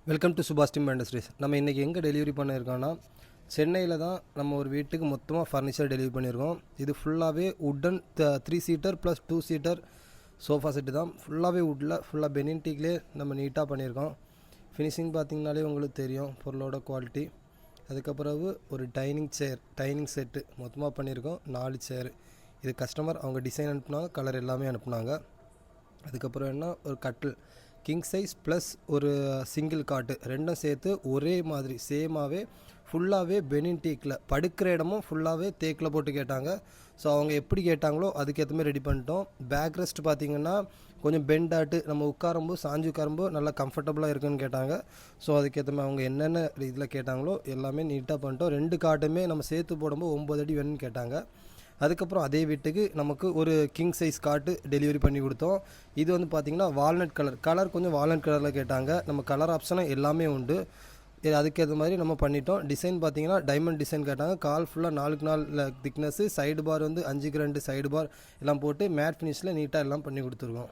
Welcome to சுபாஷ் timber industries. நம்ம இன்றைக்கி எங்கே டெலிவரி பண்ணியிருக்கோன்னா சென்னையில் தான் நம்ம ஒரு வீட்டுக்கு மொத்தமாக ஃபர்னிச்சர் டெலிவரி பண்ணியிருக்கோம். இது ஃபுல்லாகவே wooden 3 seater plus 2 seater sofa set தான். ஃபுல்லாகவே உட்டில் ஃபுல்லாக பெனின் டீக்லேயே நம்ம நீட்டாக பண்ணியிருக்கோம். ஃபினிஷிங் பார்த்திங்கனாலே உங்களுக்கு தெரியும் பொருளோட குவாலிட்டி. அதுக்கப்புறம் ஒரு டைனிங் செட்டு மொத்தமாக பண்ணியிருக்கோம். 4 சேரு. இது கஸ்டமர் அவங்க டிசைன் அனுப்புனாங்க, கலர் எல்லாமே அனுப்புனாங்க. அதுக்கப்புறம் என்ன ஒரு கட்டில் கிங் சைஸ் ப்ளஸ் ஒரு சிங்கிள் காட்டு ரெண்டும் சேர்த்து ஒரே மாதிரி சேமாகவே ஃபுல்லாகவே பெனின் டீக்கில், படுக்கிற இடமும் ஃபுல்லாகவே தேக்கில் போட்டு கேட்டாங்க. ஸோ அவங்க எப்படி கேட்டாங்களோ அதுக்கேற்ற மாதிரி ரெடி பண்ணிட்டோம். பேக் ரெஸ்ட் பார்த்திங்கன்னா கொஞ்சம் பெண்டாட்டு நம்ம உட்காரும்போது சாஞ்சு உட்காரும்போது நல்லா கம்ஃபர்டபுளாக இருக்குன்னு கேட்டாங்க. ஸோ அதுக்கேற்ற மாதிரி அவங்க என்னென்ன இதில் கேட்டாங்களோ எல்லாமே நீட்டாக பண்ணிட்டோம். 2 காட்டுமே நம்ம சேர்த்து போடும்போது 9 அடி வேணும்னு கேட்டாங்க. அதுக்கப்புறம் அதே வீட்டுக்கு நமக்கு ஒரு கிங் சைஸ் காட்டு டெலிவரி பண்ணி கொடுத்தோம். இது வந்து பார்த்திங்கன்னா வால்நட் கலர் கொஞ்சம் வால்நட் கலரில் கேட்டாங்க. நம்ம கலர் ஆப்ஷனும் எல்லாமே உண்டு. அதுக்கேற்ற மாதிரி நம்ம பண்ணிட்டோம். டிசைன் பார்த்திங்கன்னா டைமண்ட் டிசைன் கேட்டாங்க. கால் ஃபுல்லாக 4x4 திக்னஸ்ஸு, சைடு பார் வந்து 5x2 சைடு பார் எல்லாம் போட்டு மேட் ஃபினிஷில் நீட்டாக எல்லாம் பண்ணி கொடுத்துருக்கோம்.